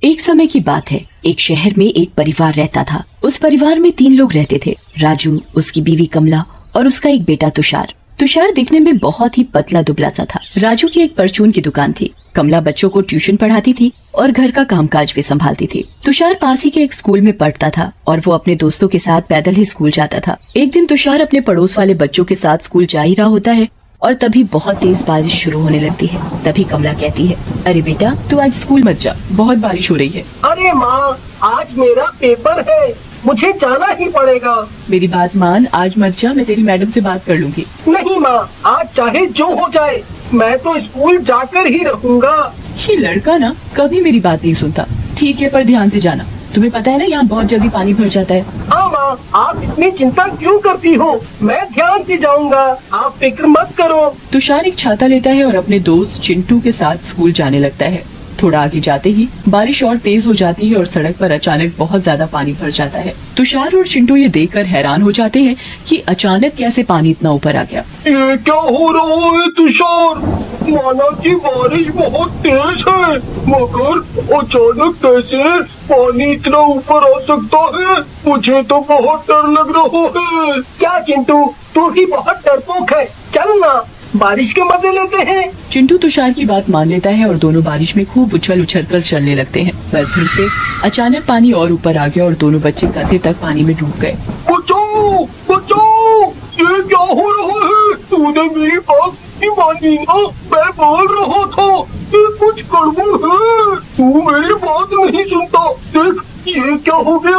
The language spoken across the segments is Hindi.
एक समय की बात है। एक शहर में एक परिवार रहता था। उस परिवार में 3 लोग रहते थे, राजू, उसकी बीवी कमला और उसका एक बेटा तुषार। तुषार दिखने में बहुत ही पतला दुबला सा था। राजू की एक परचून की दुकान थी। कमला बच्चों को ट्यूशन पढ़ाती थी और घर का कामकाज भी संभालती थी। तुषार पास ही के एक स्कूल में पढ़ता था और वो अपने दोस्तों के साथ पैदल ही स्कूल जाता था। एक दिन तुषार अपने पड़ोस वाले बच्चों के साथ स्कूल जा ही रहा होता है और तभी बहुत तेज बारिश शुरू होने लगती है। तभी कमला कहती है, अरे बेटा, तू आज स्कूल मत जा, बहुत बारिश हो रही है। अरे माँ, आज मेरा पेपर है, मुझे जाना ही पड़ेगा। मेरी बात मान, आज मत जा, मैं तेरी मैडम से बात कर लूंगी। नहीं माँ, आज चाहे जो हो जाए, मैं तो स्कूल जाकर ही रहूँगा। ये लड़का ना कभी मेरी बात नहीं सुनता। ठीक है, पर ध्यान से जाना। तुम्हें पता है ना, यहाँ बहुत जल्दी पानी भर जाता है। हाँ माँ, आप इतनी चिंता क्यों करती हो? मैं ध्यान से जाऊंगा, आप फिक्र मत करो। तुषार एक छाता लेता है और अपने दोस्त चिंटू के साथ स्कूल जाने लगता है। थोड़ा आगे जाते ही बारिश और तेज हो जाती है और सड़क पर अचानक बहुत ज्यादा पानी भर जाता है। तुषार और चिंटू ये देखकर हैरान हो जाते हैं कि अचानक कैसे पानी इतना ऊपर आ गया। ये क्या हो रहा है तुषार? माना कि बारिश बहुत तेज है, मगर अचानक कैसे पानी इतना ऊपर आ सकता है? मुझे तो बहुत डर लग रहा है। क्या चिंटू, तू भी बहुत डरपोक है। चल ना, बारिश के मजे लेते हैं। चिंटू तुषार की बात मान लेता है और दोनों बारिश में खूब उछल उछल कर चलने लगते हैं। पर फिर से अचानक पानी और ऊपर आ गया और दोनों बच्चे कंधे तक पानी में डूब गए। बचाओ, बचाओ, ये क्या हो रहा है? तूने मेरी बात नहीं मानी ना? मैं बोल रहा था ये कुछ गड़बड़ है। तू मेरी बात नहीं सुनता। देख, ये क्या हो गया?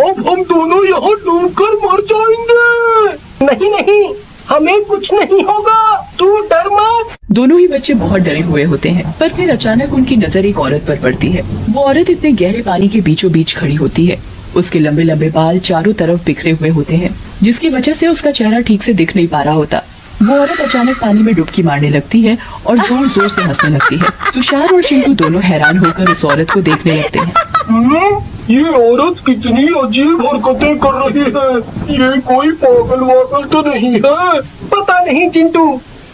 अब हम दोनों यहाँ डूबकर मर जाएंगे। नहीं नहीं, हमें कुछ नहीं होगा, तू डर मत। दोनों ही बच्चे बहुत डरे हुए होते हैं, पर फिर अचानक उनकी नजर एक औरत पर पड़ती है। वो औरत इतने गहरे पानी के बीचों बीच खड़ी होती है। उसके लंबे लंबे बाल चारों तरफ बिखरे हुए होते हैं, जिसकी वजह से उसका चेहरा ठीक से दिख नहीं पा रहा होता। वो औरत अचानक पानी में डुबकी मारने लगती है और जोर जोर से हंसने लगती है। तुषार और चिंटू दोनों हैरान होकर उस औरत को देखने लगते हैं। ये औरत कितनी अजीब हरकतें कर रही है। ये कोई पागल वागल तो नहीं है? पता नहीं चिंटू,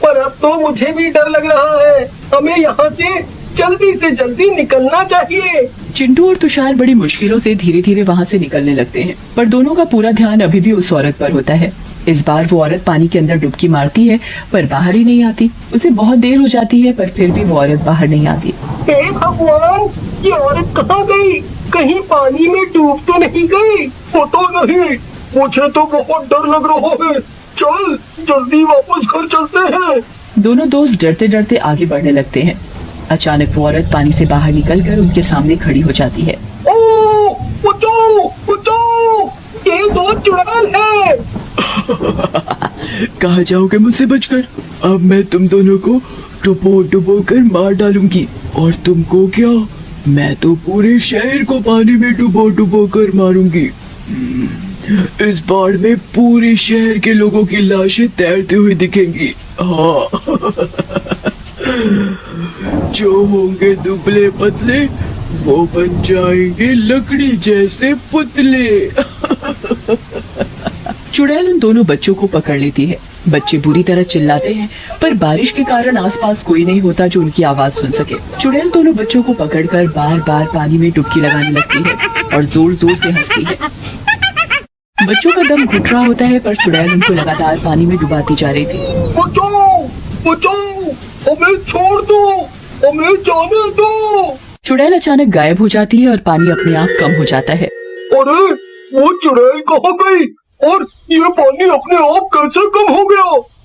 पर अब तो मुझे भी डर लग रहा है। हमें यहाँ से जल्दी निकलना चाहिए। चिंटू और तुषार बड़ी मुश्किलों से धीरे धीरे वहाँ से निकलने लगते हैं, पर दोनों का पूरा ध्यान अभी भी उस औरत पर होता है। इस बार वो औरत पानी के अंदर डुबकी मारती है, पर बाहर ही नहीं आती। उसे बहुत देर हो जाती है, पर फिर भी वो औरत बाहर नहीं आती। हे भगवान, ये औरत कहाँ गई? कहीं पानी में डूब तो नहीं गई? पता नहीं, मुझे तो बहुत डर लग रहा है। चल, जल्दी वापस घर चलते हैं। दोनों दोस्त डरते डरते आगे बढ़ने लगते हैं। अचानक वो औरत पानी से बाहर निकलकर उनके सामने खड़ी हो जाती है। ओ, बचाओ, बचाओ, ये 2 चुड़ैल है। कहाँ जाओगे मुझसे बचकर? अब मैं तुम दोनों को डुबो डुबो कर मार डालूंगी। और तुमको क्या? मैं तो पूरे शहर को पानी में डुबो डुबो कर मारूंगी। इस बाढ़ में पूरे शहर के लोगों की लाशें तैरती हुई दिखेंगी। हाँ। जो होंगे दुबले पतले, वो बन जाएंगे लकड़ी जैसे पुतले। चुड़ैल उन दोनों बच्चों को पकड़ लेती है। बच्चे बुरी तरह चिल्लाते हैं, पर बारिश के कारण आसपास कोई नहीं होता जो उनकी आवाज सुन सके। चुड़ैल दोनों बच्चों को पकड़कर बार बार पानी में डुबकी लगाने लगती है और जोर जोर से हंसती है। बच्चों का दम घुट रहा होता है, पर चुड़ैल उनको लगातार पानी में डुबाती जा रही थी। बचाओ, बचाओ, हमें छोड़ दो, हमें जाने दो। चुड़ैल अचानक गायब हो जाती है और पानी अपने आप कम हो जाता है। अरे, वो चुड़ैल कहाँ गई? और ये पानी अपने आप कैसे कम हो गया?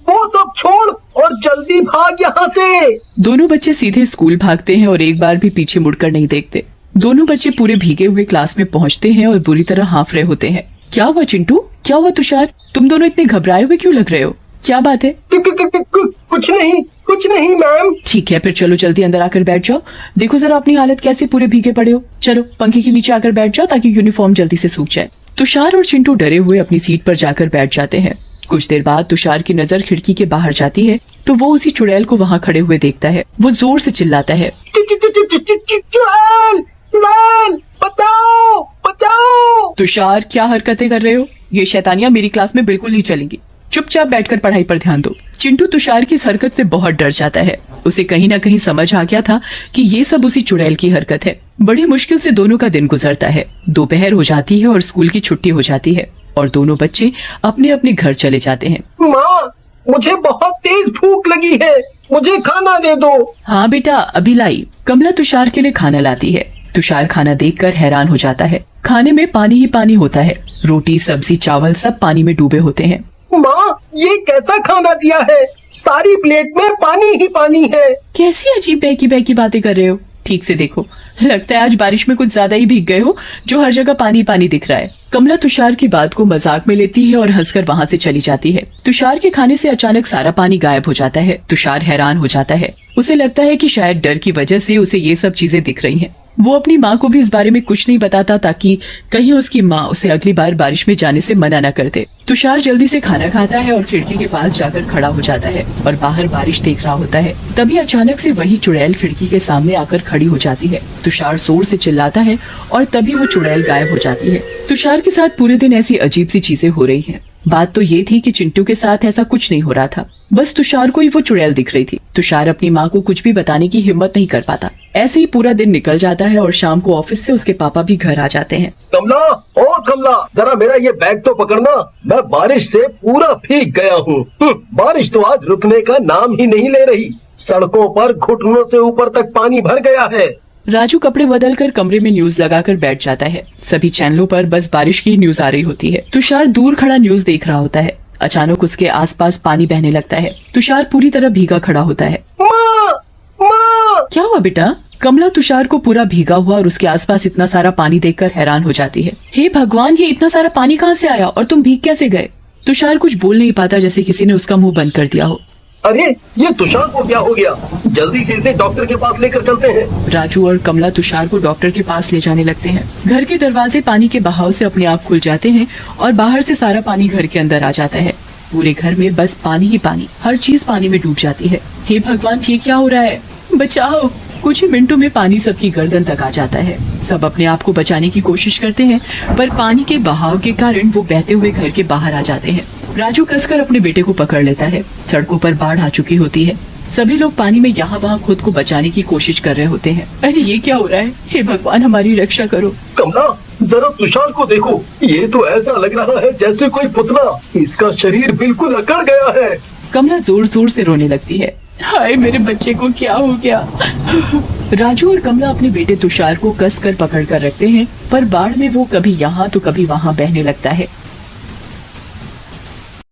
वो सब छोड़ और जल्दी भाग यहाँ से। दोनों बच्चे सीधे स्कूल भागते हैं और एक बार भी पीछे मुड़कर नहीं देखते। दोनों बच्चे पूरे भीगे हुए क्लास में पहुँचते हैं और बुरी तरह हांफ रहे होते हैं। क्या हुआ चिंटू? क्या हुआ तुषार? तुम दोनों इतने घबराए हुए क्यों लग रहे हो? क्या बात है? कुछ नहीं, कुछ नहीं मैम। ठीक है, फिर चलो जल्दी अंदर आकर बैठ जाओ। देखो जरा अपनी हालत कैसे, पूरे भीगे पड़े हो। चलो पंखे के नीचे आकर बैठ जाओ ताकि यूनिफॉर्म जल्दी से सूख जाए। तुषार और चिंटू डरे हुए अपनी सीट पर जाकर बैठ जाते हैं। कुछ देर बाद तुषार की नजर खिड़की के बाहर जाती है तो वो उसी चुड़ैल को वहाँ खड़े हुए देखता है। वो जोर से चिल्लाता है, चुड़ैल, चुड़ैल, बचाओ, बचाओ। तुषार, क्या हरकतें कर रहे हो? ये शैतानियां मेरी क्लास में बिल्कुल नहीं चलेंगी। चुपचाप बैठकर पढ़ाई पर ध्यान दो। चिंटू तुषार की इस हरकत से बहुत डर जाता है। उसे कहीं ना कहीं समझ आ गया था कि ये सब उसी चुड़ैल की हरकत है। बड़ी मुश्किल से दोनों का दिन गुजरता है। दोपहर हो जाती है और स्कूल की छुट्टी हो जाती है और दोनों बच्चे अपने अपने घर चले जाते हैं। माँ, मुझे बहुत तेज भूख लगी है, मुझे खाना दे दो। हाँ बेटा, अभी लाई। कमला तुषार के लिए खाना लाती है। तुषार खाना देखकर हैरान हो जाता है। खाने में पानी ही पानी होता है। रोटी, सब्जी, चावल सब पानी में डूबे होते हैं। माँ, ये कैसा खाना दिया है? सारी प्लेट में पानी ही पानी है। कैसी अजीब बहकी बहकी बातें कर रहे हो? ठीक से देखो, लगता है आज बारिश में कुछ ज्यादा ही भीग गए हो, जो हर जगह पानी पानी दिख रहा है। कमला तुषार की बात को मजाक में लेती है और हंसकर वहाँ से चली जाती है। तुषार के खाने से अचानक सारा पानी गायब हो जाता है। तुषार हैरान हो जाता है। उसे लगता है कि शायद डर की वजह से उसे ये सब चीजें दिख रही हैं। वो अपनी माँ को भी इस बारे में कुछ नहीं बताता ताकि कहीं उसकी माँ उसे अगली बार बारिश में जाने से मना न कर दे। तुषार जल्दी से खाना खाता है और खिड़की के पास जाकर खड़ा हो जाता है और बाहर बारिश देख रहा होता है। तभी अचानक से वही चुड़ैल खिड़की के सामने आकर खड़ी हो जाती है। तुषार जोर से चिल्लाता है और तभी वो चुड़ैल गायब हो जाती है। तुषार के साथ पूरे दिन ऐसी अजीब सी चीजें हो रही हैं। बात तो ये थी कि चिंटू के साथ ऐसा कुछ नहीं हो रहा था, बस तुषार को ही वो चुड़ैल दिख रही थी। तुषार अपनी माँ को कुछ भी बताने की हिम्मत नहीं कर पाता। ऐसे ही पूरा दिन निकल जाता है और शाम को ऑफिस से उसके पापा भी घर आ जाते हैं। कमला, ओ कमला, जरा मेरा ये बैग तो पकड़ना, मैं बारिश से पूरा भीग गया हूँ। बारिश तो आज रुकने का नाम ही नहीं ले रही। सड़कों पर घुटनों से ऊपर तक पानी भर गया है। राजू कपड़े बदलकर कमरे में न्यूज लगाकर बैठ जाता है। सभी चैनलों पर बस बारिश की न्यूज आ रही होती है। तुषार दूर खड़ा न्यूज देख रहा होता है। अचानक उसके आसपास पानी बहने लगता है। तुषार पूरी तरह भीगा खड़ा होता है। माँ, माँ! क्या हुआ बेटा? कमला तुषार को पूरा भीगा हुआ और उसके आसपास इतना सारा पानी देखकर हैरान हो जाती है। हे भगवान, ये इतना सारा पानी कहाँ से आया और तुम भीग कैसे गए? तुषार कुछ बोल नहीं पाता, जैसे किसी ने उसका मुंह बंद कर दिया हो। अरे, ये तुषार को क्या हो गया? जल्दी से इसे डॉक्टर के पास लेकर चलते हैं। राजू और कमला तुषार को डॉक्टर के पास ले जाने लगते हैं। घर के दरवाजे पानी के बहाव से अपने आप खुल जाते हैं और बाहर से सारा पानी घर के अंदर आ जाता है। पूरे घर में बस पानी ही पानी, हर चीज पानी में डूब जाती है। हे भगवान, ये क्या हो रहा है? बचाओ! कुछ ही मिनटों में पानी सबकी गर्दन तक आ जाता है। सब अपने आप को बचाने की कोशिश करते हैं, पर पानी के बहाव के कारण वो बहते हुए घर के बाहर आ जाते हैं। राजू कसकर अपने बेटे को पकड़ लेता है। सड़कों पर बाढ़ आ चुकी होती है। सभी लोग पानी में यहाँ वहाँ खुद को बचाने की कोशिश कर रहे होते हैं। अरे ये क्या हो रहा है? हे भगवान, हमारी रक्षा करो। कमला, जरा तुषार को देखो, ये तो ऐसा लग रहा है जैसे कोई पुतला। इसका शरीर बिल्कुल अकड़ गया है। कमला जोर जोर से रोने लगती है। हाय, मेरे बच्चे को क्या हो गया? राजू और कमला अपने बेटे तुषार को कस कर पकड़ कर रखते हैं, पर बाढ़ में वो कभी यहाँ तो कभी वहाँ बहने लगता है।